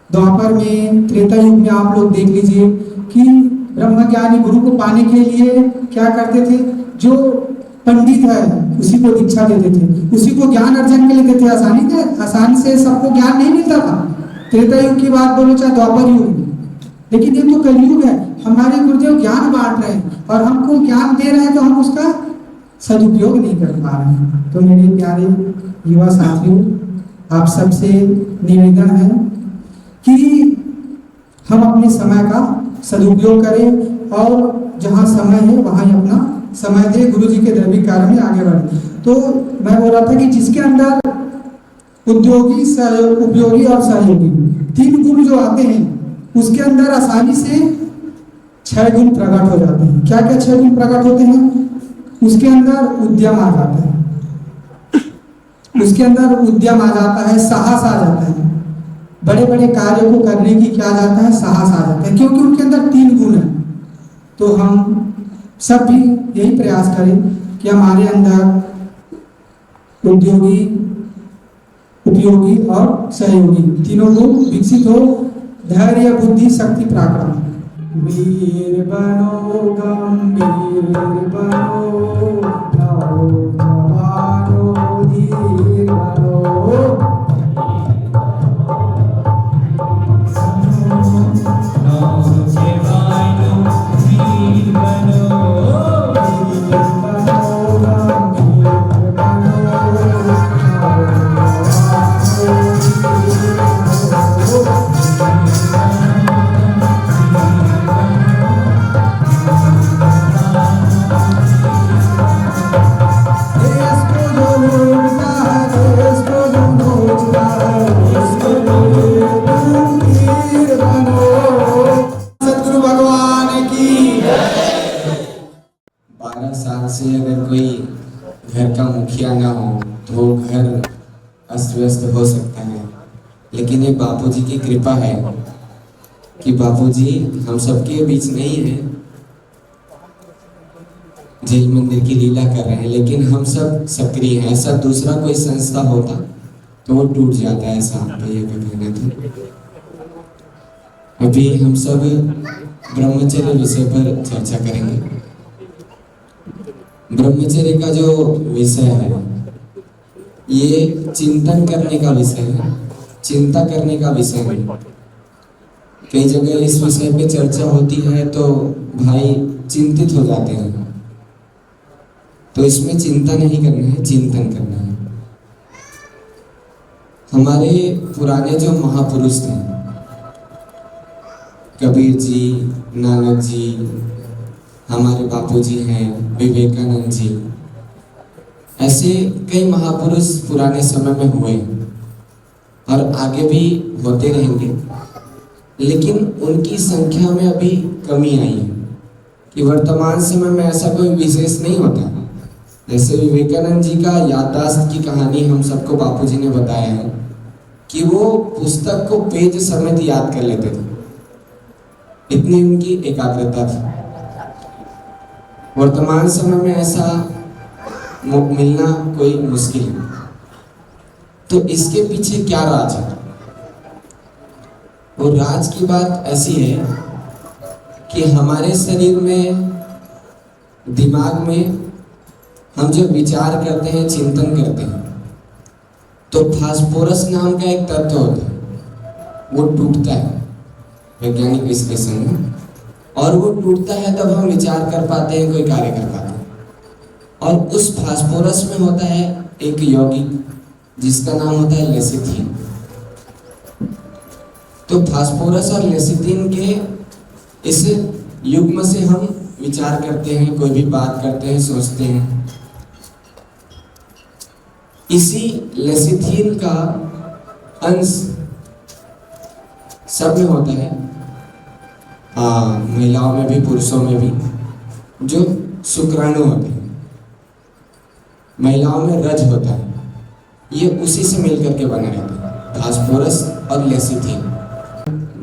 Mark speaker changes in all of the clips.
Speaker 1: द्वापर में, त्रेता युग में आप लोग देख लीजिए कि ब्रह्मज्ञानी गुरु को पाने के लिए क्या करते थे, जो पंडित है उसी को दीक्षा देते थे, उसी को ज्ञान अर्जन के लिए देते थे। आसानी से सबको ज्ञान नहीं मिलता था। त्रेता युग की बात बोलो चाहे द्वापर युग में, लेकिन ये तो कलयुग है। हमारे गुरुदेव ज्ञान बांट रहे हैं और हमको ज्ञान दे रहे हैं, तो हम उसका सदुपयोग नहीं कर पा रहे हैं। तो मेरे प्यारे युवा साथियों, आप सबसे निवेदन है कि हम अपने समय का सदुपयोग करें और जहाँ समय है वहाँ ही अपना समय दे, गुरु जी के दैविक कार्य में आगे बढ़े। तो मैं बोल रहा था कि जिसके अंदर उद्योगी, उपयोगी और सहयोगी तीन गुण जो आते हैं, उसके अंदर आसानी से 6 गुण प्रकट हो जाते हैं। क्या क्या 6 गुण प्रकट होते हैं? उसके अंदर उद्यम आ जाता है, उसके अंदर उद्यम आ जाता है, साहस आ जाता है, बड़े बड़े कार्यों को करने की क्या जाता है, साहस आ जाता है, क्योंकि उनके अंदर 3 गुण है। तो हम सब भी यही प्रयास करें कि हमारे अंदर उद्योगी, उपयोगी और सहयोगी तीनों गुण विकसित हो। धैर्य, बुद्धि, शक्ति, पराक्रम। वीर बनो, गंभीर बनो, नौजवानों धीर बनो।
Speaker 2: से अगर कोई घर का मुखिया ना हो तो घर अस्त व्यस्त हो सकता है, लेकिन ये बापूजी की कृपा है कि बापूजी हम सबके बीच नहीं है, जेल मंदिर की लीला कर रहे हैं, लेकिन हम सब सक्रिय हैं। ऐसा दूसरा कोई संस्था होता तो वो टूट जाता है। ऐसा भैया का कहना था। अभी हम सब ब्रह्मचर्य विषय पर चर्चा करेंगे। ब्रह्मचर्य का जो विषय है ये चिंतन करने का विषय है, चिंता करने का विषय है। कई जगह इस विषय पे चर्चा होती है तो भाई चिंतित हो जाते हैं, तो इसमें चिंता नहीं करना है, चिंतन करना है। हमारे पुराने जो महापुरुष थे, कबीर जी, नानक जी, हमारे बापूजी हैं, विवेकानंद जी, ऐसे कई महापुरुष पुराने समय में हुए और आगे भी होते रहेंगे, लेकिन उनकी संख्या में अभी कमी आई है कि वर्तमान समय में ऐसा कोई विशेष नहीं होता। जैसे विवेकानंद जी का याददाश्त की कहानी हम सबको बापूजी ने बताया है कि वो पुस्तक को पेज समेत याद कर लेते थे, इतनी उनकी एकाग्रता थी। वर्तमान समय में ऐसा मिलना कोई मुश्किल है। तो इसके पीछे क्या राज है? वो राज की बात ऐसी है कि हमारे शरीर में, दिमाग में हम जब विचार करते हैं, चिंतन करते हैं, तो फास्फोरस नाम का एक तत्व होता है, वो टूटता है वैज्ञानिक विश्लेषण में, और वो टूटता है तब हम विचार कर पाते हैं, कोई कार्य कर पाते हैं। और उस फास्फोरस में होता है एक यौगिक जिसका नाम होता है लेसिथिन। तो फास्फोरस और लेसिथिन के इस युग्म से हम विचार करते हैं, कोई भी बात करते हैं, सोचते हैं। इसी लेसिथिन का अंश सब में होता है, महिलाओं में भी, पुरुषों में भी, जो शुक्राणु होते हैं। महिलाओं में रज होता है, ये उसी से मिलकर के बने रहते हैं, फास्फोरस और लेसिथिन।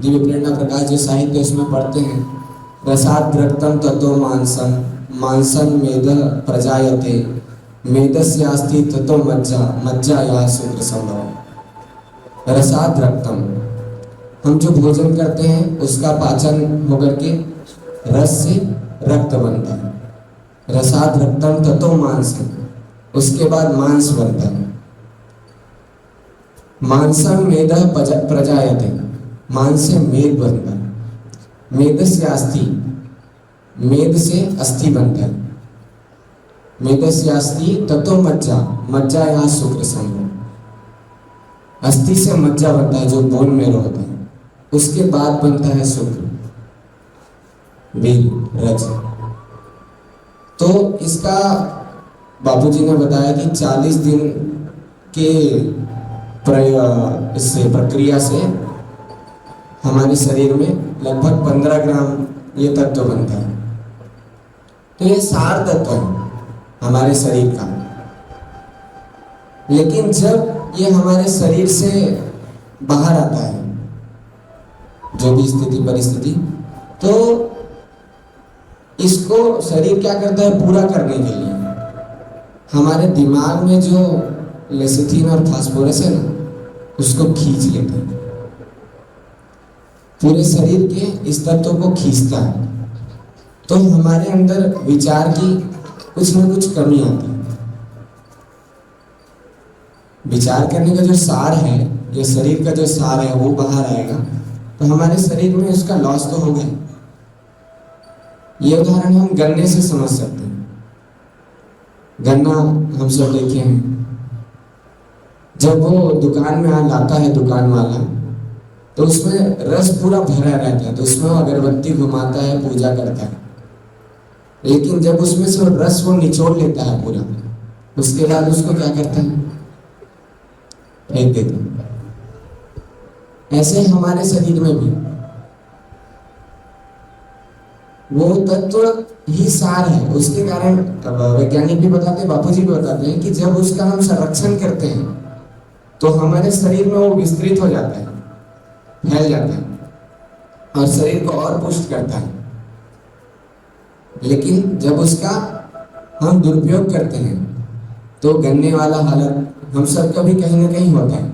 Speaker 2: दिव्य प्रेरणा प्रकाश जो साहित्य उसमें पढ़ते हैं, रसाद रक्तम ततो मांसम, मांसन मेद प्रजायते, मेदस्य अस्ति ततो मज्जा, मज्जा या शुक्र संभव। रसाद रक्तम, हम जो भोजन करते हैं उसका पाचन होकर के रस से रक्त बनता है। रसाद रक्तम ततो मांसम, उसके बाद मांस बनता है। मांसम मेदः प्रजायते, मांस से मेद बनता है। मेद से अस्थि, मेद से अस्थि बनता है। मेद से अस्थि ततो मज्जा, मज्जा यहाँ शुक्र संग। अस्थि से मज्जा बनता है जो बोन में होता है, उसके बाद बनता है शुक्र, वीर, रज। तो इसका बाबूजी ने बताया कि 40 दिन के इससे प्रक्रिया से हमारे शरीर में लगभग 15 ग्राम ये तत्व बनता है। तो ये सार तत्व है हमारे शरीर का। लेकिन जब ये हमारे शरीर से बाहर आता है, जो भी स्थिति परिस्थिति, तो इसको शरीर क्या करता है, पूरा करने के लिए हमारे दिमाग में जो लेसिथिन और फास्फोरस है ना, उसको खींच लेता है। पूरे शरीर के इस तत्व को खींचता है, तो हमारे अंदर विचार की कुछ न कुछ कमी आती है। विचार करने का जो सार है, जो शरीर का जो सार है, वो बाहर आएगा, तो हमारे शरीर में उसका लॉस तो हो गया। ये उदाहरण हम गन्ने से समझ सकते हैं। गन्ना हम सब देखे हैं, जब वो दुकान में लाता है दुकान वाला, तो उसमें रस पूरा भरा रहता है, तो उसमें वो अगरबत्ती घुमाता है, पूजा करता है। लेकिन जब उसमें से रस वो निचोड़ लेता है पूरा, उसके बाद उसको क्या करता है, फेंक देता है। ऐसे हमारे शरीर में भी वो तत्व ही सार है। उसके कारण वैज्ञानिक भी बताते हैं, बापूजी भी बताते हैं कि जब उसका हम संरक्षण करते हैं तो हमारे शरीर में वो विस्तृत हो जाता है, फैल जाता है और शरीर को और पुष्ट करता है। लेकिन जब उसका हम दुरुपयोग करते हैं तो गन्ने वाला हालत हम सबका भी कहीं ना कहीं होता है।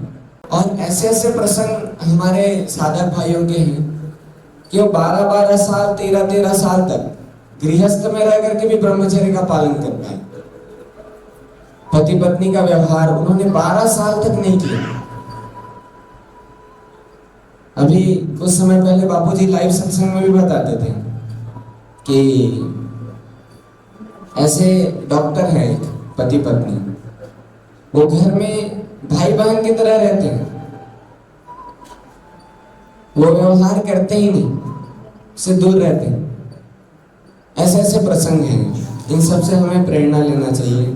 Speaker 2: और ऐसे ऐसे प्रसंग हमारे साधक भाइयों के हैं कि वो 12-12 साल 13-13 साल तक गृहस्थ में रह करके भी ब्रह्मचर्य का पालन कर पाए। पति पत्नी का व्यवहार उन्होंने 12 साल तक नहीं किया। अभी कुछ समय पहले बापूजी लाइव सत्संग में भी बताते थे कि ऐसे डॉक्टर है पति पत्नी, वो घर में भाई बहन की तरह रहते हैं, वो व्यवहार करते ही नहीं, से दूर रहते हैं। ऐसे ऐसे प्रसंग हैं, इन सब से हमें प्रेरणा लेना चाहिए।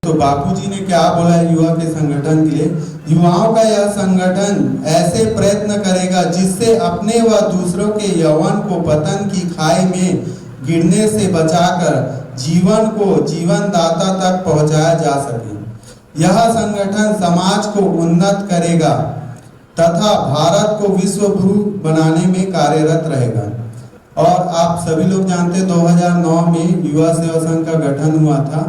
Speaker 3: तो बापूजी ने क्या बोला युवा के संगठन के लिए, युवाओं का यह संगठन ऐसे प्रयत्न करेगा जिससे अपने व दूसरों के यौवन को पतन की खाई में गिरने से बचाकर जीवन को जीवनदाता तक पहुंचाया जा सके। यह संगठन समाज को उन्नत करेगा तथा भारत को विश्व गुरु बनाने में कार्यरत रहेगा। और आप सभी लोग जानते हैं 2009 में युवा सेवा संघ का गठन हुआ था।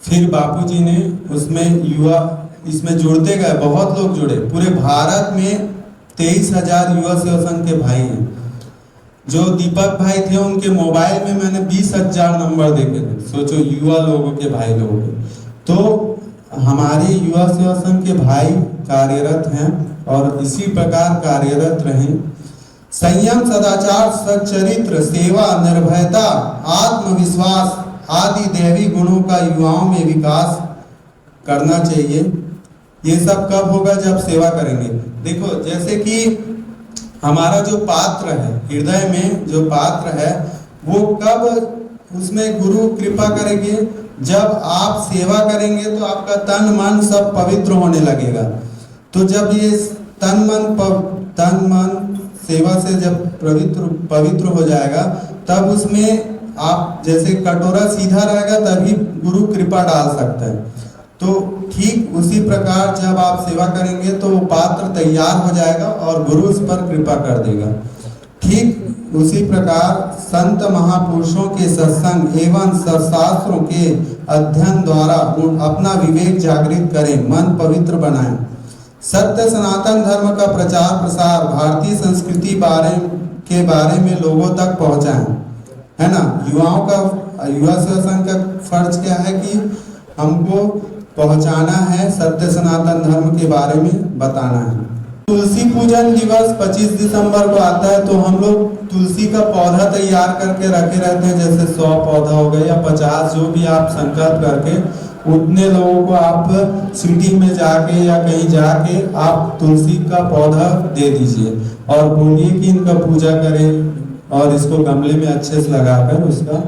Speaker 3: फिर बापूजी ने उसमें युवा इसमें जुड़ते गए, बहुत लोग जुड़े। पूरे भारत में 23,000 युवा सेवा संघ के भाई हैं। जो दीपक भाई थे उनके मोबाइल में मैंने 20,000 नंबर देखे थे। सोचो युवा लोगों के भाई लोगों के। तो हमारे युवा सेवा संघ के भाई कार्यरत हैं और इसी प्रकार कार्यरत रहें। संयम, सदाचार, सच्चरित्र, सेवा, निर्भयता, आत्मविश्वास आदि दैवी गुणों का युवाओं में विकास करना चाहिए। ये सब कब होगा, जब सेवा करेंगे। देखो जैसे कि हमारा जो पात्र है, हृदय में जो पात्र है, वो कब उसमें गुरु कृपा करेंगे, जब आप सेवा करेंगे तो आपका तन मन सब पवित्र होने लगेगा। तो जब ये तन मन सेवा से जब पवित्र हो जाएगा, तब उसमें आप जैसे कटोरा सीधा रहेगा तभी गुरु कृपा डाल सकता है। तो ठीक उसी प्रकार जब आप सेवा करेंगे तो वो पात्र तैयार हो जाएगा और गुरु उस पर कृपा कर देगा। ठीक उसी प्रकार संत महापुरुषों के सत्संग एवं शास्त्रों के अध्ययन द्वारा अपना विवेक जागृत करें, मन पवित्र बनाएं, सत्य सनातन धर्म का प्रचार प्रसार भारतीय संस्कृति के बारे में लोगों तक पहुंचाएं, है ना। युवा सेवा संघ का फर्ज क्या है कि हमको पहुंचाना है, सत्य सनातन धर्म के बारे में बताना है। तुलसी पूजन दिवस 25 दिसंबर को आता है तो हम लोग तुलसी का पौधा तैयार करके रखे रहते हैं, जैसे 100 पौधा हो गए या 50, जो भी आप संकल्प करके उतने लोगों को आप सिटी में जाके या कहीं जाके आप तुलसी का पौधा दे दीजिए और बोलिए कि इनका पूजा करें और इसको गमले में अच्छे से लगाकर उसका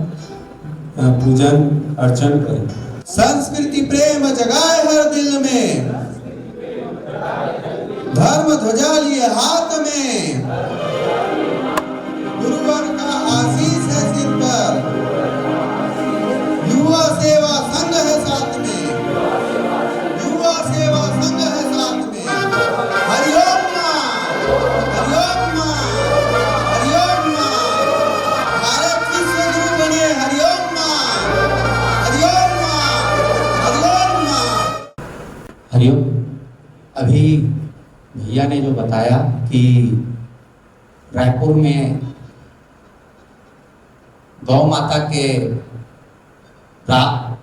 Speaker 3: पूजन अर्चन करें। संस्कृति प्रेम जगाए हर दिल में, धर्म ध्वजा लिए हाथ में, गुरुवर का आशीष है सिर पर, युवा सेवा संघ है साथ में, युवा सेवा संघ है साथ में। हरिओम मां, हरिओम मां, हरिओम मां, भारत विश्व गुरु बने, हरिओम मां, हरिओम मां, हरिओम मां।
Speaker 4: हरिओम। अभी भैया ने जो बताया कि रायपुर में गौ माता के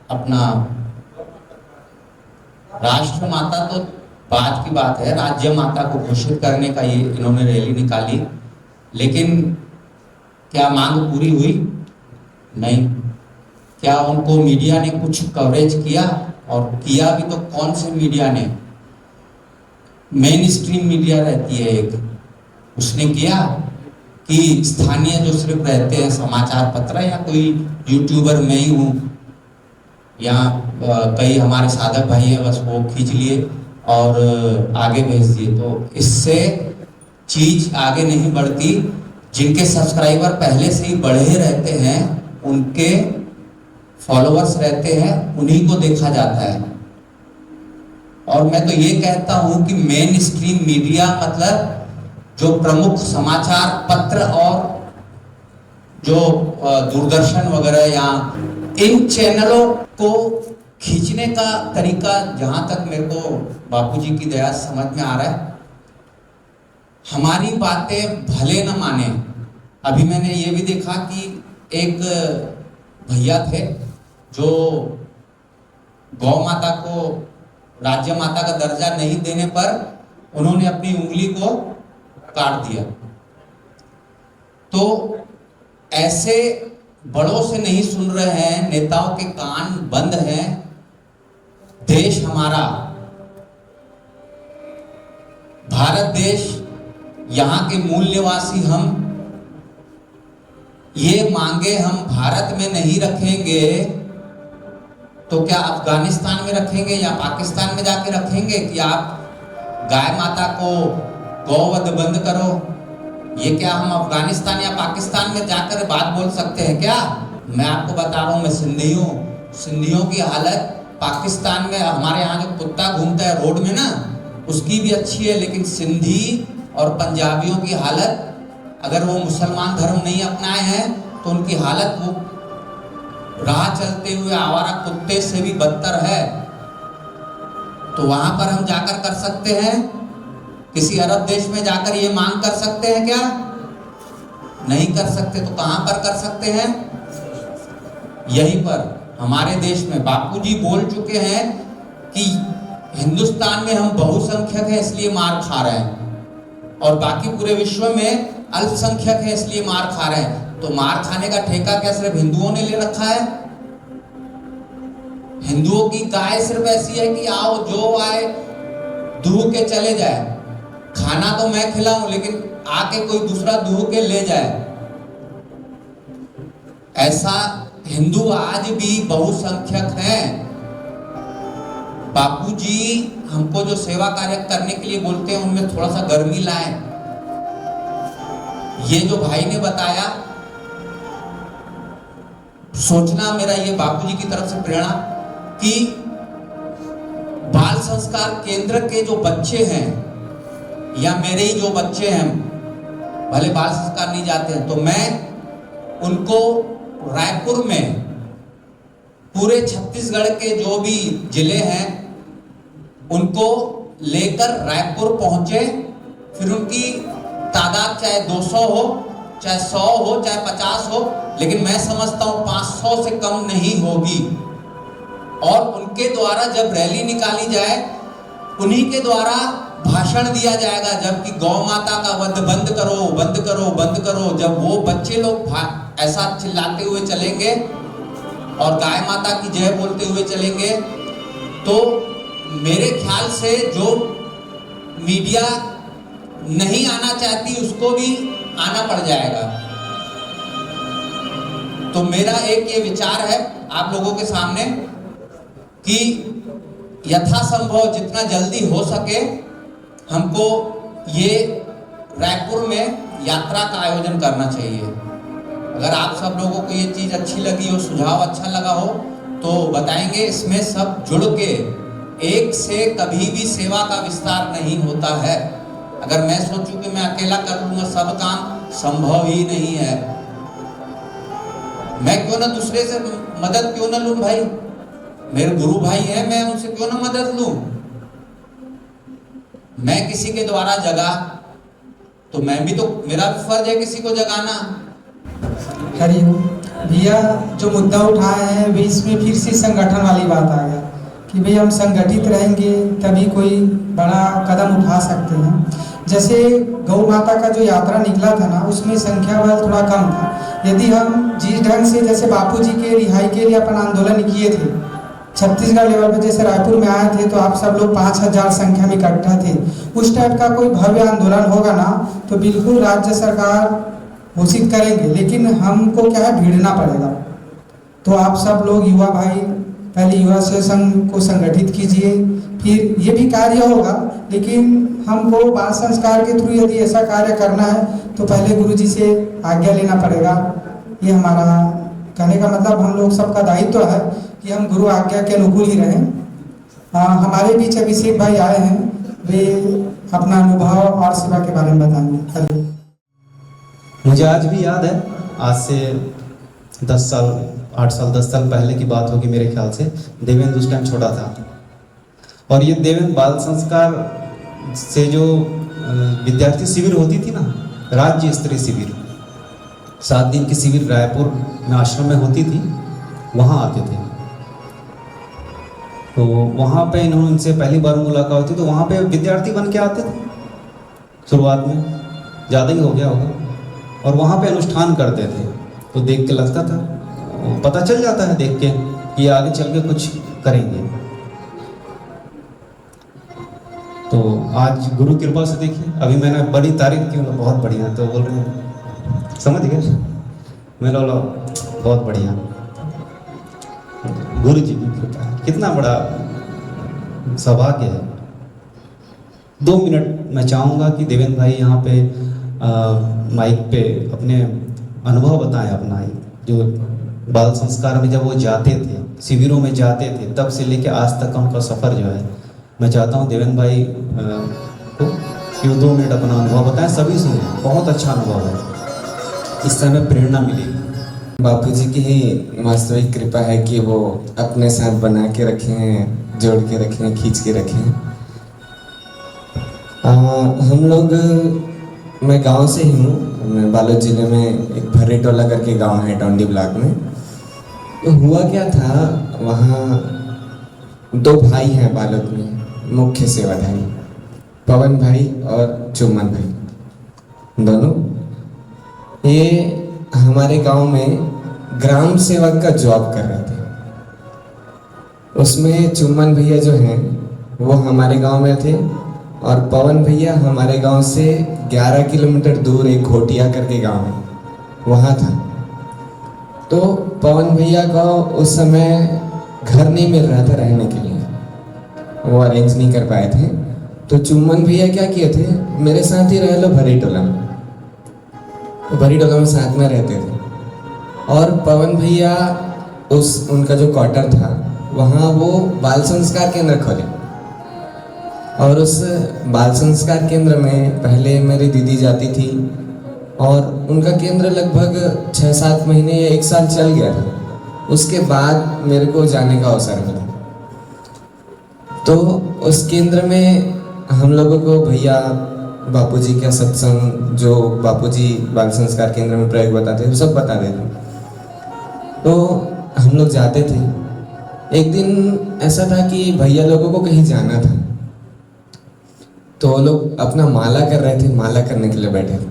Speaker 4: अपना राष्ट्र माता तो बात की बात है, राज्य माता को घोषित करने का ये इन्होंने रैली निकाली, लेकिन क्या मांग पूरी हुई? नहीं। क्या उनको मीडिया ने कुछ कवरेज किया? और किया भी तो कौन से मीडिया ने? मेन स्ट्रीम मीडिया रहती है एक, उसने किया कि स्थानीय जो सिर्फ रहते हैं समाचार पत्र या कोई यूट्यूबर मैं ही हूँ या कई हमारे साधक भाई हैं, बस वो खींच लिए और आगे भेज दिए, तो इससे चीज आगे नहीं बढ़ती। जिनके सब्सक्राइबर पहले से ही बढ़े रहते हैं, उनके फॉलोअर्स रहते हैं, उन्हीं को देखा जाता है। और मैं तो ये कहता हूं कि मेन स्ट्रीम मीडिया मतलब जो प्रमुख समाचार पत्र और जो दूरदर्शन वगैरह या इन चैनलों को खींचने का तरीका, जहां तक मेरे को बापूजी की दया समझ में आ रहा है, हमारी बातें भले न माने। अभी मैंने ये भी देखा कि एक भैया थे जो गौ माता को राज्य माता का दर्जा नहीं देने पर उन्होंने अपनी उंगली को काट दिया। तो ऐसे बड़ों से नहीं सुन रहे हैं, नेताओं के कान बंद हैं। देश हमारा, भारत देश, यहाँ के मूल निवासी हम, ये मांगे हम भारत में नहीं रखेंगे तो क्या अफगानिस्तान में रखेंगे या पाकिस्तान में जाके रखेंगे कि आप गाय माता को गौवध बंद करो? ये क्या हम अफगानिस्तान या पाकिस्तान में जाकर बात बोल सकते हैं क्या? मैं आपको बता रहा हूँ, मैं सिंधी हूँ। सिंधियों की हालत पाकिस्तान में, हमारे यहाँ जो कुत्ता घूमता है रोड में ना, उसकी भी अच्छी है, लेकिन सिंधी और पंजाबियों की हालत, अगर वो मुसलमान धर्म नहीं अपनाए हैं तो उनकी हालत वो राह चलते हुए आवारा कुत्ते से भी बदतर है। तो वहां पर हम जाकर कर सकते हैं? किसी अरब देश में जाकर ये मांग कर सकते हैं क्या? नहीं कर सकते। तो कहां पर कर सकते हैं? यहीं पर, हमारे देश में। बापूजी बोल चुके हैं कि हिंदुस्तान में हम बहुसंख्यक हैं इसलिए मार खा रहे हैं, और बाकी पूरे विश्व में अल्पसंख्यक है इसलिए मार खा रहे हैं। तो मार खाने का ठेका क्या सिर्फ हिंदुओं ने ले रखा है? हिंदुओं की गाय सिर्फ ऐसी है कि आओ जो आए दूह के चले जाए, खाना तो मैं खिलाऊं लेकिन आके कोई दूसरा दूह के ले जाए। ऐसा हिंदू आज भी बहुसंख्यक हैं। बापूजी हमको जो सेवा कार्य करने के लिए बोलते हैं उनमें थोड़ा सा गर्मी लाएं। ये जो भाई ने बताया, सोचना मेरा ये बापूजी की तरफ से प्रेरणा कि संस्कार केंद्र के जो बच्चे हैं या मेरे ही जो बच्चे हैं, भले बाल संस्कार नहीं जाते हैं, तो मैं उनको रायपुर में पूरे छत्तीसगढ़ के जो भी जिले हैं उनको लेकर रायपुर पहुंचे। फिर उनकी तादाद चाहे 200 हो, चाहे 100 हो, चाहे 50 हो, लेकिन मैं समझता हूं 500 से कम नहीं होगी। और उनके द्वारा जब रैली निकाली जाए, उन्हीं के द्वारा भाषण दिया जाएगा, जबकि गौ माता का वध बंद करो, बंद करो, बंद करो। जब वो बच्चे लोग ऐसा चिल्लाते हुए चलेंगे और गाय माता की जय बोलते हुए चलेंगे, तो मेरे ख्याल से जो मीडिया नहीं आना चाहती उसको भी आना पड़ जाएगा। तो मेरा एक ये विचार है आप लोगों के सामने कि यथासंभव जितना जल्दी हो सके हमको ये रायपुर में यात्रा का आयोजन करना चाहिए। अगर आप सब लोगों को ये चीज़ अच्छी लगी हो, सुझाव अच्छा लगा हो, तो बताएंगे। इसमें सब जुड़ के एक से कभी भी सेवा का विस्तार नहीं होता है। अगर मैं सोचूं कि मैं अकेला कर लूंगा सब काम, संभव ही नहीं है। मैं क्यों ना दूसरे से मदद क्यों ना लूं भाई, मेरे गुरु भाई हैं, मैं उनसे क्यों ना मदद लूं। मैं किसी के द्वारा जगा तो मैं भी तो, मेरा भी फर्ज है किसी को जगाना।
Speaker 1: हरिओम भैया, जो मुद्दा उठाए हैं वे इसमें फिर से संगठन वाली बात आ गया कि भाई हम संगठित रहेंगे तभी कोई बड़ा कदम उठा सकते हैं। जैसे गौ माता का जो यात्रा निकला था ना, उसमें संख्या बल थोड़ा कम था। यदि हम जिस ढंग से जैसे बापूजी के रिहाई के लिए अपन आंदोलन किए थे छत्तीसगढ़ लेवल पे, जैसे रायपुर में आए थे तो आप सब लोग 5000 संख्या में इकट्ठा थे, उस टाइप का कोई भव्य आंदोलन होगा ना तो बिल्कुल राज्य सरकार घोषित करेंगे, लेकिन हमको क्या है, भिड़ना पड़ेगा। तो आप सब लोग युवा भाई पहले युवा संघ को संगठित कीजिए, फिर ये भी कार्य होगा, लेकिन हमको बाल संस्कार के थ्रू यदि ऐसा कार्य करना है तो पहले गुरुजी से आज्ञा लेना पड़ेगा। ये हमारा कहने का मतलब हम लोग सबका दायित्व है कि हम गुरु आज्ञा के अनुकूल ही रहें। हमारे बीच अभिषेक भाई आए हैं, वे अपना अनुभव और सेवा के बारे में बताएंगे।
Speaker 5: मुझे आज भी याद है, आज से 10 साल 8 साल 10 साल पहले की बात होगी मेरे ख्याल से। देवेंद्र उस टाइम छोटा था और ये देवेंद्र बाल संस्कार से जो विद्यार्थी शिविर होती थी ना, राज्य स्तरीय शिविर, 7 दिन की शिविर रायपुर में आश्रम में होती थी, वहाँ आते थे। तो वहाँ पे इनसे पहली बार मुलाकात होती, तो वहाँ पे विद्यार्थी बन के आते थे शुरुआत में, ज़्यादा ही हो गया होगा, और वहाँ पे अनुष्ठान करते थे। तो देख के लगता था, पता चल जाता है देख के कि आगे चल के कुछ करेंगे। तो आज गुरु कृपा से देखिए, अभी मैंने बड़ी तारीफ की, बहुत बढ़िया, तो बोल रहे हैं समझ गए, मैंने बोला बहुत बढ़िया, गुरु जी की कृपा है, कितना बड़ा सौभाग्य है। 2 मिनट मैं चाहूँगा कि देवेंद्र भाई यहाँ पे माइक पे अपने अनुभव बताएं अपना, जो बाल संस्कार में जब वो जाते थे, शिविरों में जाते थे, तब से लेके आज तक का उनका सफ़र जो है, मैं चाहता हूँ देवेंद्र भाई को कि वो 2 मिनट अपना अनुभव बताएं, सभी सुने, बहुत अच्छा अनुभव है, इस समय प्रेरणा मिलेगी।
Speaker 2: बापूजी की ही वास्तविक कृपा है कि वो अपने साथ बना के रखे हैं, जोड़ के रखे हैं, खींच के रखे हैं। हम लोग, मैं गांव से ही हूँ, मैं बालोद जिले में एक भर्री टोला करके गांव है टोंडी ब्लॉक में। तो हुआ क्या था, वहाँ 2 भाई हैं बालोद में, मुख्य सेवाधारी, पवन भाई और चुम्मन भाई, दोनों ये हमारे गांव में ग्राम सेवक का जॉब कर रहे थे। उसमें चुम्मन भैया जो हैं वो हमारे गांव में थे और पवन भैया हमारे गांव से 11 किलोमीटर दूर एक घोटिया करके गांव है, वहाँ था। तो पवन भैया को उस समय घर नहीं मिल रहा था रहने के लिए, वो अरेंज नहीं कर पाए थे। तो चुम्मन भैया क्या किए थे, मेरे साथ ही रह लो भरी टोला में, भरी टोला में साथ में रहते थे। और पवन भैया उनका जो क्वार्टर था वहाँ वो बाल संस्कार केंद्र खोले और उस बाल संस्कार केंद्र में पहले मेरी दीदी जाती थी और उनका केंद्र लगभग 6-7 महीने या 1 साल चल गया था। उसके बाद मेरे को जाने का अवसर मिला। तो उस केंद्र में हम लोगों को भैया बापूजी का सत्संग जो बापूजी बाल संस्कार केंद्र में प्रयोग बताते वो सब बता देते। तो हम लोग जाते थे। एक दिन ऐसा था कि भैया लोगों को कहीं जाना था, तो वो लोग अपना माला कर रहे थे, माला करने के लिए बैठे थे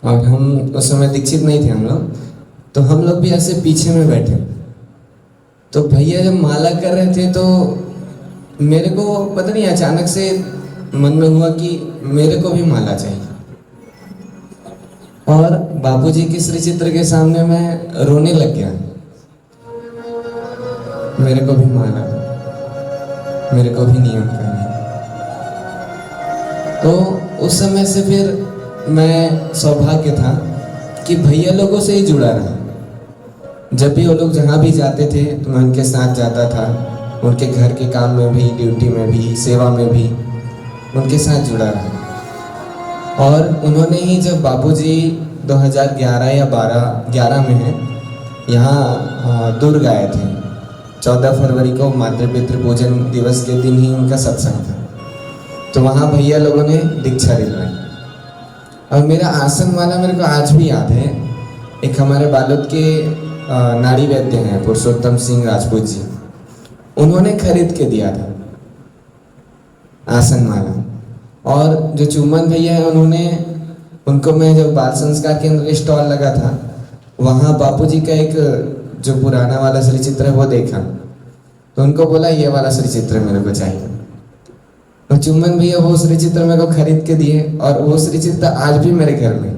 Speaker 2: और हम उस समय दीक्षित नहीं थे हम लोग, तो हम लोग भी ऐसे पीछे में बैठे। तो भैया जब माला कर रहे थे तो मेरे को पता नहीं अचानक से मन में हुआ कि मेरे को भी माला चाहिए। और बापूजी के श्री चित्र के सामने मैं रोने लग गया। मेरे को भी माला, मेरे को भी नियम करना। तो उस समय से फिर मैं सौभाग्य था कि भैया लोगों से ही जुड़ा रहा। जब भी वो लोग जहाँ भी जाते थे तो मैं उनके साथ जाता था, उनके घर के काम में भी, ड्यूटी में भी, सेवा में भी उनके साथ जुड़ा रहा। और उन्होंने ही जब बापूजी 2011 या 11 में है यहाँ दुर्ग आए थे, 14 फरवरी को मातृपितृ पूजन दिवस के दिन ही उनका सत्संग था। तो वहाँ भैया लोगों ने दीक्षा दिलवाई और मेरा आसन वाला मेरे को आज भी याद है। एक हमारे बालोद के नाड़ी वैद्य हैं पुरुषोत्तम सिंह राजपूत जी, उन्होंने खरीद के दिया था आसन माला। और जो चुम्बन भैया है उनको मैं जब बाल संस्कार केंद्र स्टॉल लगा था वहाँ बापूजी का एक जो पुराना वाला श्री चित्र है वो देखा, तो उनको बोला ये वाला श्री चित्र मेरे को चाहिए। तो चुम्बन भैया वो श्री चित्र मेरे को खरीद के दिए और वो श्री चित्र आज भी मेरे घर में।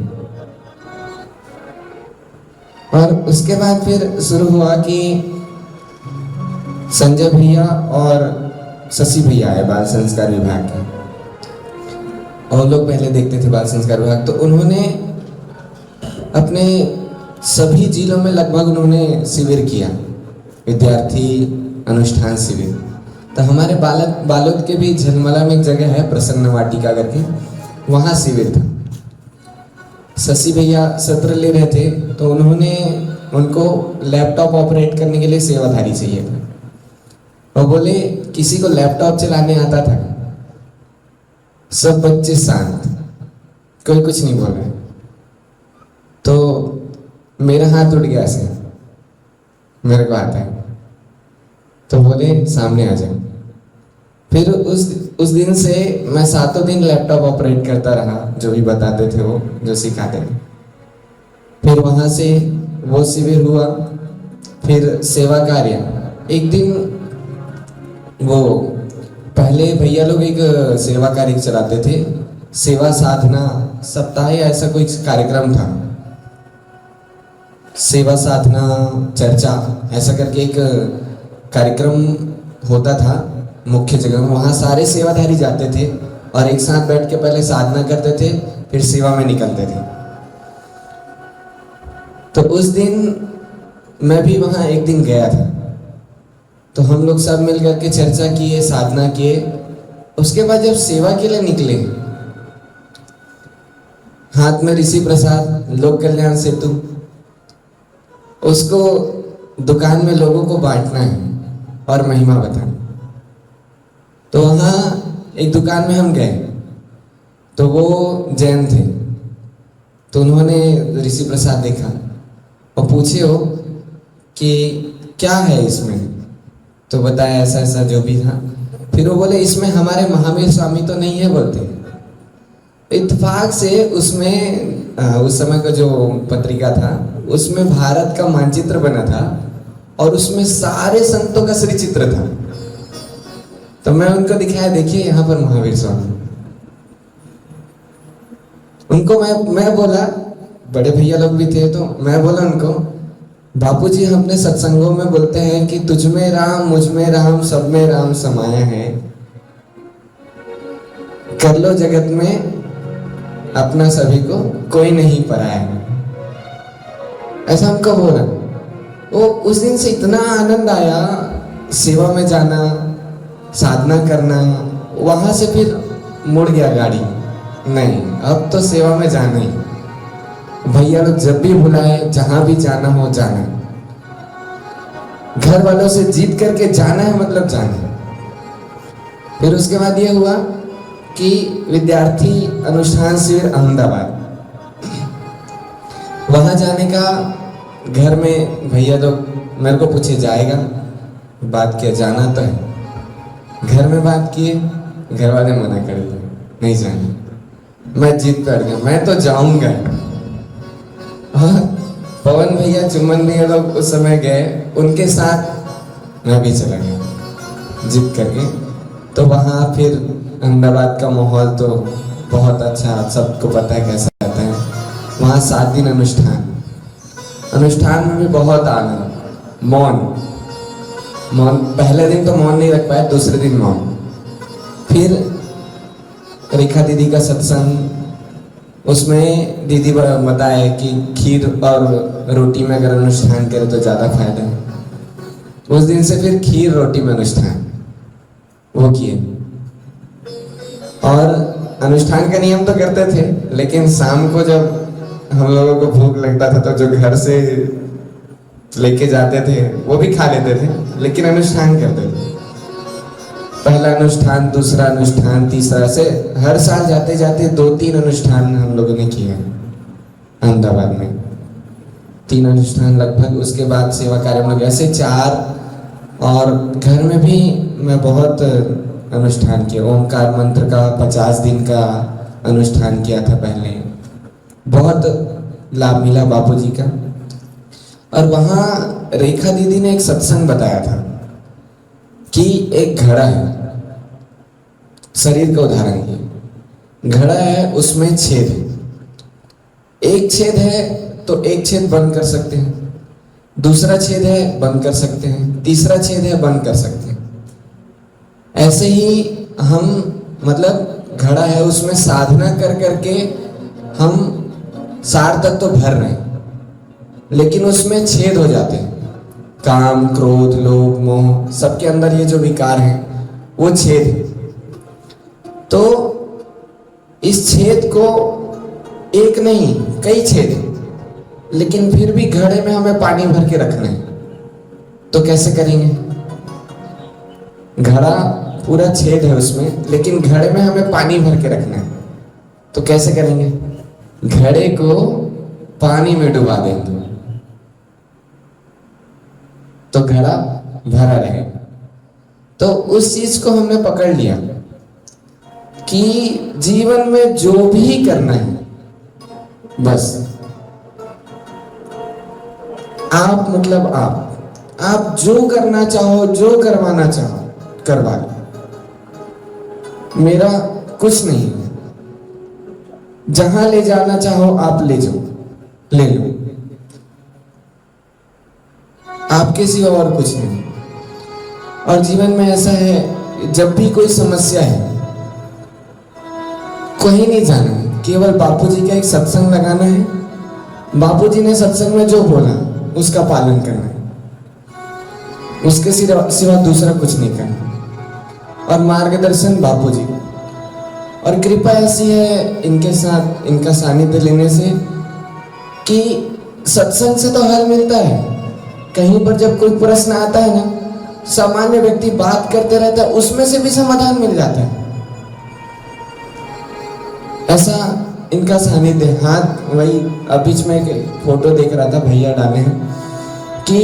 Speaker 2: और उसके बाद फिर शुरू हुआ कि संजय भैया और शशि भैया है बाल संस्कार विभाग के, और लोग पहले देखते थे बाल संस्कार विभाग। तो उन्होंने अपने सभी जिलों में लगभग उन्होंने शिविर किया, विद्यार्थी अनुष्ठान शिविर। तो हमारे बालोद के भी झलमला में एक जगह है प्रसन्न वाटिका करके, वहाँ शिविर था। शशि भैया सत्र ले रहे थे तो उनको लैपटॉप ऑपरेट करने के लिए सेवाधारी चाहिए था। और बोले किसी को लैपटॉप चलाने आता था? सब बच्चे शांत, कोई कुछ नहीं बोल रहे। तो मेरा हाथ उठ गया ऐसे, मेरे को आता है। तो बोले सामने आ जाओ। फिर उस दिन से मैं 7 दिन लैपटॉप ऑपरेट करता रहा, जो भी बताते थे वो, जो सिखाते थे। फिर वहाँ से वो शिविर हुआ, फिर सेवा कार्य। एक दिन वो पहले भैया लोग एक सेवा कार्य चलाते थे, सेवा साधना सप्ताह या ऐसा कोई कार्यक्रम था, सेवा साधना चर्चा ऐसा करके एक कार्यक्रम होता था मुख्य जगह में। वहाँ सारे सेवाधारी जाते थे और एक साथ बैठ के पहले साधना करते थे, फिर सेवा में निकलते थे। तो उस दिन मैं भी वहाँ एक दिन गया था। तो हम लोग सब मिल करके चर्चा किए, साधना किए। उसके बाद जब सेवा के लिए निकले, हाथ में ऋषि प्रसाद लोक कल्याण सेतु, उसको दुकान में लोगों को बांटना है और महिमा बताना। तो वहाँ एक दुकान में हम गए, तो वो जैन थे। तो उन्होंने ऋषि प्रसाद देखा और पूछे हो कि क्या है इसमें, तो बताया ऐसा ऐसा जो भी था। फिर वो बोले इसमें हमारे महावीर स्वामी तो नहीं है बोलते। इत्तेफाक से उसमें उस समय का जो पत्रिका था उसमें भारत का मानचित्र बना था और उसमें सारे संतों का श्री चित्र था। तो मैं उनको दिखाया, देखिए यहाँ पर महावीर स्वामी। उनको मैं बोला, बड़े भैया लोग भी थे, तो मैं बोला उनको, बापूजी अपने सत्संगों में बोलते हैं कि तुझ में राम, मुझ में राम, सब में राम समाया है, कर लो जगत में अपना सभी को, कोई नहीं पराया। ऐसा हमको बोला। वो उस दिन से इतना आनंद आया, सेवा में जाना, साधना करना, वहां से फिर मुड़ गया गाड़ी, नहीं अब तो सेवा में जाना ही। भैया लोग जब भी बुलाए, जहां भी जाना हो जाना, घर वालों से जीत करके जाना है, मतलब जाना है। फिर उसके बाद ये हुआ कि विद्यार्थी अनुष्ठान शिविर अहमदाबाद, वहां जाने का घर में भैया लोग मेरे को पूछे जाएगा, बात किया जाना तो है, घर में बात किए, घर वाले मना कर दिए नहीं जाना। मैं जिद कर गया, मैं तो जाऊंगा। हाँ, पवन भैया चुमन भैया लोग उस समय गए, उनके साथ मैं भी चला गया जिद करके। तो वहाँ फिर अहमदाबाद का माहौल तो बहुत अच्छा, आप सबको पता है कैसा रहता है वहाँ। 7 दिन अनुष्ठान में भी बहुत आनंद, मौन, पहले दिन तो मौन नहीं रख पाए, दूसरे दिन मौन। फिर रेखा दीदी का सत्संग, उसमें दीदी बताए कि खीर और रोटी में अगर अनुष्ठान करें तो ज़्यादा फायदा है। उस दिन से फिर खीर रोटी में अनुष्ठान वो किए। और अनुष्ठान का नियम तो करते थे, लेकिन शाम को जब हम लोगों को भूख लगता था तो जो घर से लेके जाते थे वो भी खा लेते थे, लेकिन अनुष्ठान करते थे। पहला अनुष्ठान, दूसरा अनुष्ठान, तीसरा, से हर साल जाते जाते 2-3 अनुष्ठान हम लोगों ने किए अहमदाबाद में, 3 अनुष्ठान लगभग। उसके बाद सेवा कार्य में ऐसे 4, और घर में भी मैं बहुत अनुष्ठान किया। ओमकार मंत्र का 50 दिन का अनुष्ठान किया था पहले, बहुत लाभ मिला बापूजी का। और वहाँ रेखा दीदी ने एक सत्संग बताया था कि एक घड़ा है, शरीर का उदाहरण किया, घड़ा है उसमें छेद है, एक छेद है तो एक छेद बंद कर सकते हैं, दूसरा छेद है बंद कर सकते हैं, तीसरा छेद है बंद कर सकते हैं। ऐसे ही हम, मतलब घड़ा है उसमें साधना कर करके हम सार तक तो भर रहे हैं, लेकिन उसमें छेद हो जाते हैं। काम, क्रोध, लोभ, मोह, सबके अंदर ये जो विकार हैं वो छेद है। तो इस छेद को एक नहीं कई छेद हैं, लेकिन फिर भी घड़े में हमें पानी भर के रखना है। तो कैसे करेंगे? घड़ा पूरा छेद है उसमें, लेकिन घड़े में हमें पानी भर के रखना है। तो कैसे करेंगे? घड़े को पानी में डुबा देंगे तो घड़ा भरा रहेगा। तो उस चीज को हमने पकड़ लिया कि जीवन में जो भी करना है, बस आप, मतलब आप जो करना चाहो, जो करवाना चाहो करवा लो, मेरा कुछ नहीं है। जहां ले जाना चाहो आप ले जाओ, ले लो, आपके सिवा और कुछ नहीं। और जीवन में ऐसा है, जब भी कोई समस्या है, कहीं नहीं जाना है, केवल बापूजी का एक सत्संग लगाना है, बापूजी ने सत्संग में जो बोला उसका पालन करना है, उसके सिवा दूसरा कुछ नहीं करना। और मार्गदर्शन बापूजी, और कृपा ऐसी है इनके साथ, इनका सानिध्य लेने से, कि सत्संग से तो हल मिलता है। कहीं पर जब कोई प्रश्न आता है ना, सामान्य व्यक्ति बात करते रहता है, उसमें से भी समाधान मिल जाता है। ऐसा इनका सानिध्य। हाथ, वही अभी में एक फोटो देख रहा था, भैया डाले हैं कि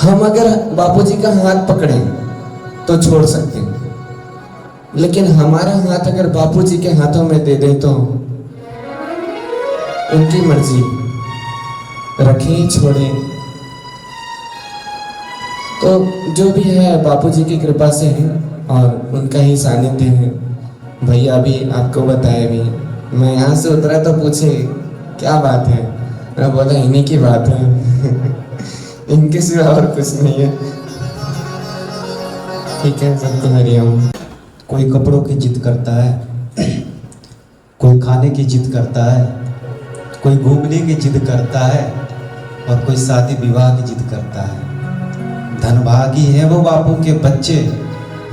Speaker 2: हम अगर बापूजी का हाथ पकड़े तो छोड़ सकते हैं, लेकिन हमारा हाथ अगर बापूजी के हाथों में दे दे तो उनकी मर्जी, रखें छोड़ें। तो जो भी है बापूजी की कृपा से है और उनका ही सानिध्य है। भैया अभी आपको बताया भी, मैं यहाँ से उतरा तो पूछे क्या बात है, मैं बोला इन्हीं की बात है इनके सिवा और कुछ नहीं है। ठीक है, सबको हरिओम।
Speaker 5: कोई कपड़ों की जिद करता है, कोई खाने की जिद करता है, कोई घूमने की जिद करता है, और कोई शादी विवाह की जिद करता है। धनभागी है वो बापू के बच्चे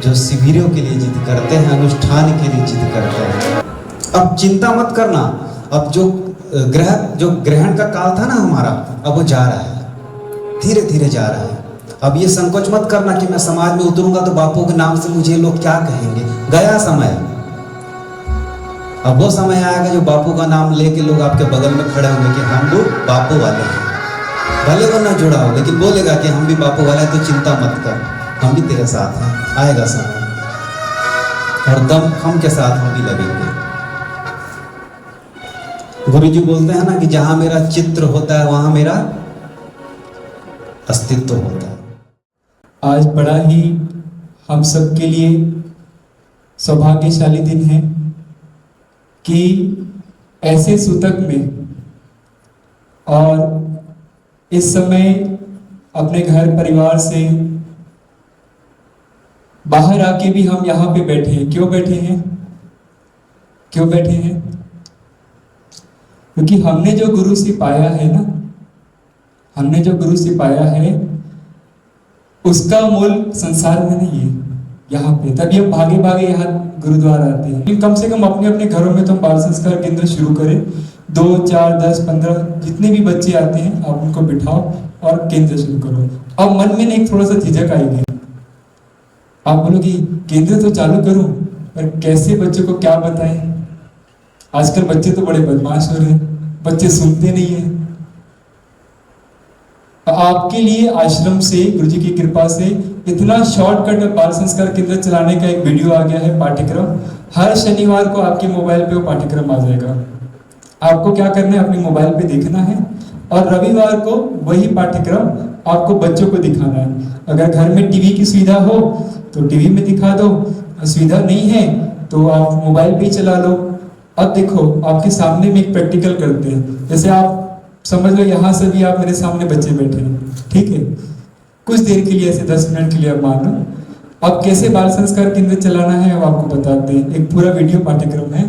Speaker 5: जो शिविरों के लिए जिद करते हैं, अनुष्ठान के लिए जिद करते हैं। अब चिंता मत करना, अब जो ग्रहण का काल था ना हमारा, अब वो जा रहा है, धीरे धीरे जा रहा है। अब ये संकोच मत करना कि मैं समाज में उतरूंगा तो बापू के नाम से मुझे लोग क्या कहेंगे। गया समय, अब वो समय आएगा जो बापू का नाम लेके लोग आपके बगल में खड़े होंगे कि हम लोग बापू वाले हैं। भले वो ना जुड़ा हो लेकिन बोलेगा कि हम भी बापू वाले हैं, तो चिंता मत कर, हम भी तेरे साथ हैं। आएगा समय और दम हम के साथ हम भी लगेंगे। गुरु जी बोलते हैं ना कि जहां मेरा चित्र होता है वहां मेरा अस्तित्व होता है।
Speaker 6: आज बड़ा ही हम सब के लिए सौभाग्यशाली दिन है कि ऐसे सूतक में और इस समय अपने घर परिवार से बाहर आके भी हम यहाँ पे बैठे हैं। क्यों बैठे हैं? क्यों बैठे हैं? क्योंकि हमने जो गुरु से पाया है ना, हमने जो गुरु से पाया है उसका मूल संसार में नहीं है, यहाँ पे। तभी हम भागे भागे यहाँ गुरुद्वारा आते हैं। लेकिन कम से कम अपने अपने घरों में तो हम बाल संस्कार केंद्र शुरू करें। 2, 4, 10, 15 जितने भी बच्चे आते हैं आप उनको बिठाओ और केंद्र शुरू करो। अब मन में एक थोड़ा सा झिझक आएगी, आप बोलोगे केंद्र तो चालू करूं पर कैसे बच्चों को क्या बताएं। आजकल बच्चे तो बड़े बदमाश हो रहे हैं, बच्चे सुनते नहीं है। आपके लिए आश्रम से गुरु जी की कृपा से इतना शॉर्टकट बाल संस्कार केंद्र चलाने का एक वीडियो आ गया है, पाठ्यक्रम। हर शनिवार को आपके मोबाइल पे वो पाठ्यक्रम आ जाएगा। आपको क्या करना है, अपने मोबाइल पे देखना है और रविवार को वही पाठ्यक्रम आपको बच्चों को दिखाना है। अगर घर में टीवी की सुविधा हो तो टीवी में दिखा दो, सुविधा नहीं है तो आप मोबाइल पे ही चला लो। अब देखो आपके सामने में एक प्रैक्टिकल करते हैं। जैसे आप समझ लो यहाँ से भी आप मेरे सामने बच्चे बैठे हैं, ठीक है। कुछ देर के लिए ऐसे 10 मिनट के लिए आप मान लो। अब कैसे बाल संस्कार केंद्र चलाना है अब आपको बताते हैं। एक पूरा वीडियो पाठ्यक्रम है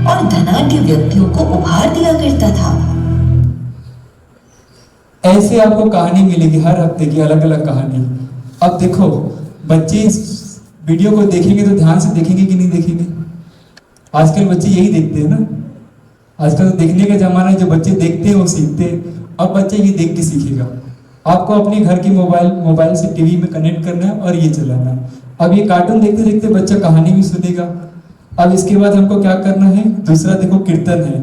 Speaker 7: और धनाढ्य व्यक्तियों को उपहार दिया करता था।
Speaker 6: ऐसे आपको कहानी मिलेगी हर हफ्ते की, अलग अलग कहानी। अब देखो बच्चे इस वीडियो को देखेंगे तो ध्यान से देखेंगे कि नहीं देखेंगे। आजकल बच्चे यही देखते हैं ना, आजकल तो देखने का जमाना है। जो बच्चे देखते हैं वो सीखते हैं। अब बच्चा ये देख के सीखेगा। आपको अपने घर की मोबाइल से टीवी में कनेक्ट करना है और ये चलाना है। अब ये कार्टून देखते देखते बच्चा कहानी भी सुनेगा। अब इसके बाद हमको क्या करना है, दूसरा देखो कीर्तन है।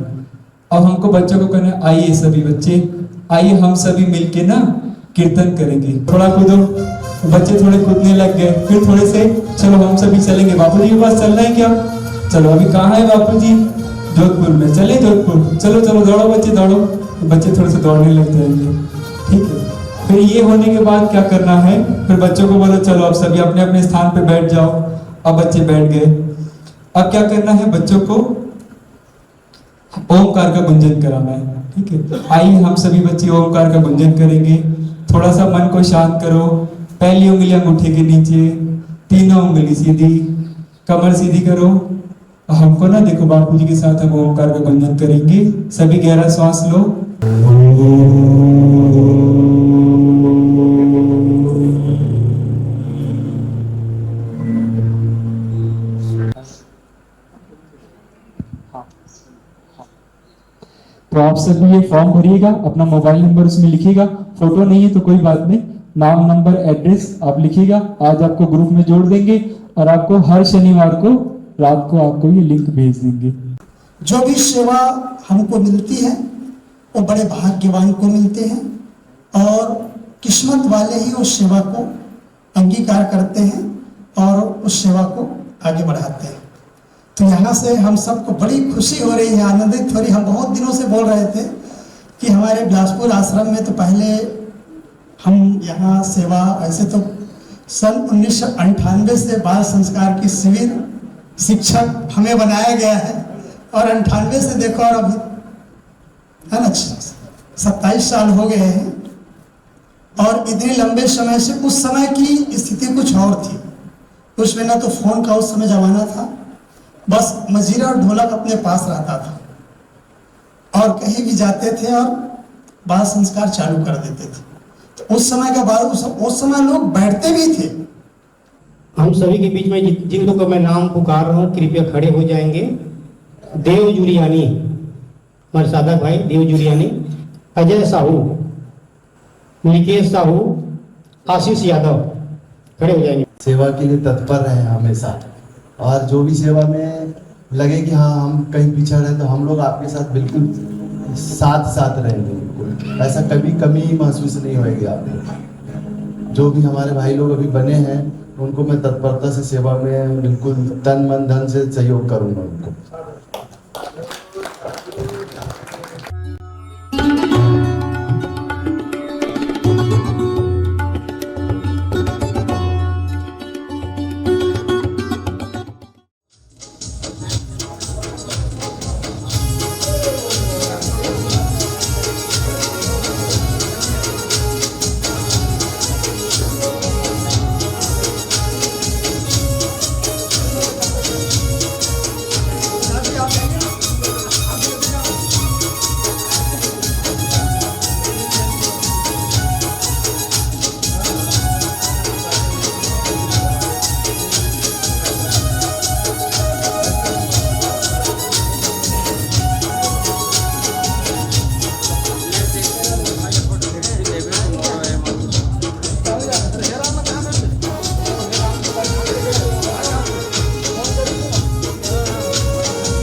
Speaker 6: अब हमको बच्चों को कहना है आइए सभी बच्चे, आइए हम सभी मिलके ना कीर्तन करेंगे। थोड़ा कूदो, बच्चे थोड़े कूदने लग गए। फिर थोड़े से चलो हम सभी चलेंगे। बापू जी के पास चलना है क्या? चलो अभी कहाँ है बापू जी? जोधपुर में। चले जोधपुर, चलो चलो दौड़ो बच्चे दौड़ो। तो बच्चे थोड़े से दौड़ने लग जाएंगे, ठीक है। फिर ये होने के बाद क्या करना है, फिर बच्चों को बोलो चलो अब सभी अपने अपने स्थान पे बैठ जाओ। अब बच्चे बैठ गए। अब क्या करना है, बच्चों को ओमकार का गुंजन कराना है, ठीक है। आइए हम सभी बच्चे ओमकार का गुंजन करेंगे। थोड़ा सा मन को शांत करो। पहली उंगली अंगूठे के नीचे, तीनों उंगली सीधी, कमर सीधी करो। हमको ना देखो बापू जी के साथ हम ओमकार का गुंजन करेंगे। सभी गहरा श्वास लो। तो आप सभी ये फॉर्म भरिएगा, अपना मोबाइल नंबर उसमें लिखिएगा। फोटो नहीं है तो कोई बात नहीं, नाम नंबर एड्रेस आप लिखिएगा। आज आपको ग्रुप में जोड़ देंगे और आपको हर शनिवार को रात को आपको ये लिंक भेज देंगे।
Speaker 8: जो भी सेवा हमको मिलती है वो बड़े भाग्यवान को मिलते हैं और किस्मत वाले ही उस सेवा को अंगीकार करते हैं और उस सेवा को आगे बढ़ाते हैं। तो यहाँ से हम सबको बड़ी खुशी हो रही है, आनंदित हो रही। हम बहुत दिनों से बोल रहे थे कि हमारे बिलासपुर आश्रम में तो पहले हम यहाँ सेवा, ऐसे तो सन 1998 से बाल संस्कार की शिविर शिक्षक हमें बनाया गया है और 98 से देखो और अभी है ना 27 साल हो गए हैं। और इतने लंबे समय से उस समय की स्थिति कुछ और थी। उसमें ना तो फोन का उस समय जमाना था, बस मजीरा और ढोलक अपने पास रहता था और कहीं भी जाते थे और बाल संस्कार चालू कर देते थे। तो उस समय का बाल उस समय लोग बैठते भी थे
Speaker 9: हम सभी के बीच में जिन लोगों का मैं नाम पुकार रहा हूँ कृपया खड़े हो जाएंगे। देव जुरियानी, हमारे साधक भाई देव जुरियानी, अजय साहू, निकेश साहू, आशीष यादव, खड़े हो जाएंगे।
Speaker 10: सेवा के लिए तत्पर रहे हमेशा, और जो भी सेवा में लगे कि हाँ हम कहीं पिछड़ रहे तो हम लोग आपके साथ बिल्कुल साथ रहेंगे। बिल्कुल ऐसा कभी कमी महसूस नहीं होगी आपको। जो भी हमारे भाई लोग अभी बने हैं उनको मैं तत्परता से सेवा में बिल्कुल तन मन धन से सहयोग करूँगा उनको।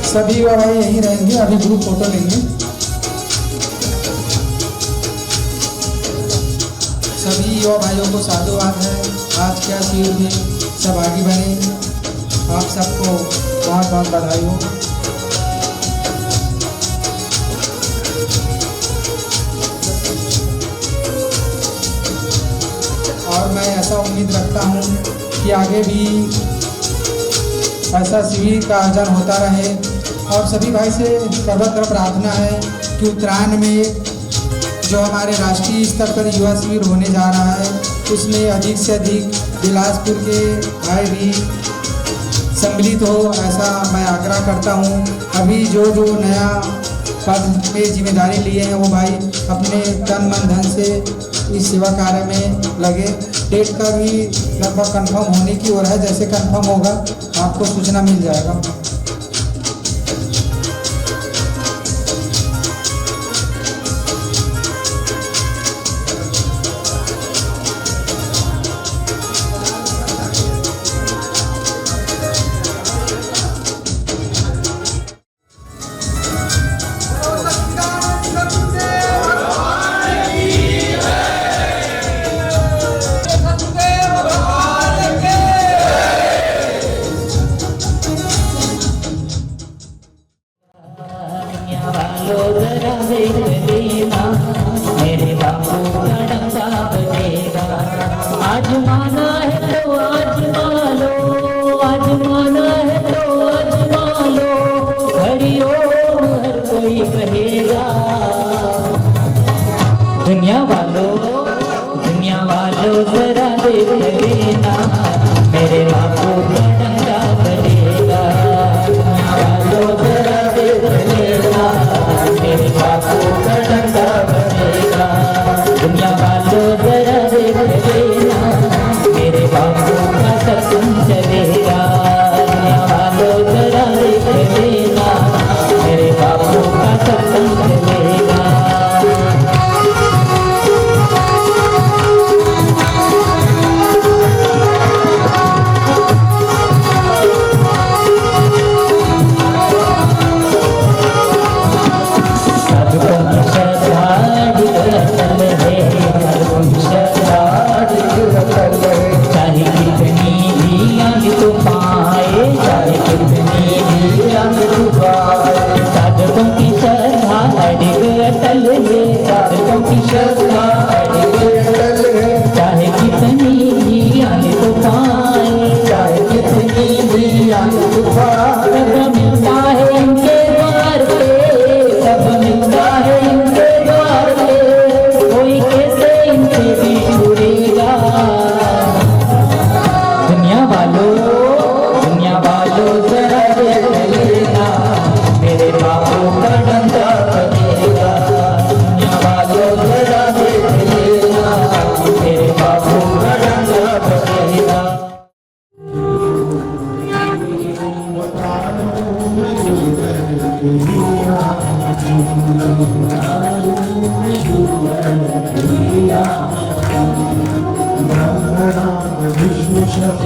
Speaker 1: सभी युवा भाई यहीं रहेंगे, अभी ग्रुप फोटो लेंगे। सभी युवा भाइयों को साधुवाद है। आज क्या शिविर में सब आगे बढ़े, आप सबको बहुत बहुत बधाई हो। और मैं ऐसा उम्मीद रखता हूँ कि आगे भी ऐसा शिविर का आयोजन होता रहे। और सभी भाई से सर्वत्र प्रार्थना है कि उत्तरायण में जो हमारे राष्ट्रीय स्तर पर युवा शिविर होने जा रहा है उसमें अधिक से अधिक बिलासपुर के भाई भी सम्मिलित हो, ऐसा मैं आग्रह करता हूँ। अभी जो नया पद पे जिम्मेदारी लिए हैं वो भाई अपने तन मन धन से इस सेवा कार्य में लगे। डेट का भी लगभग कंफर्म होने की ओर है, जैसे कंफर्म होगा आपको सूचना मिल जाएगा।
Speaker 11: दुनिया वालों जरा देख लेना, मेरे बापू का डंडा बजेगा। दुनिया वालों जरा देख लेना, मेरे बापू का डंडा बजेगा। दुनिया वालों जरा देख लेना, मेरे बापू का सत्संग चलेगा। दुनिया वालों जरा देख लेना, मेरे बापू का सत्संग चलेगा। चाहे कितनी भी आंधी तूफान, चाहे कितनी भी आंधी तूफान, साधकों की श्रद्धा अडिग अटल है। साधकों की श्रद्धा अडिग अटल है। चाहे कितनी भी आंधी तूफान, चाहे कितनी भी आंधी तूफान, सब मिलता है इनके द्वार पे, सब मिलता है इनके द्वार पे। कोई कैसे इनसे भी जुड़ेगा। दुनिया वालों जरा देख लेना, मेरे बापू का डंडा बजेगा। दुनिया वालों जरा
Speaker 12: ब्रह्मणा विष्णु शब्द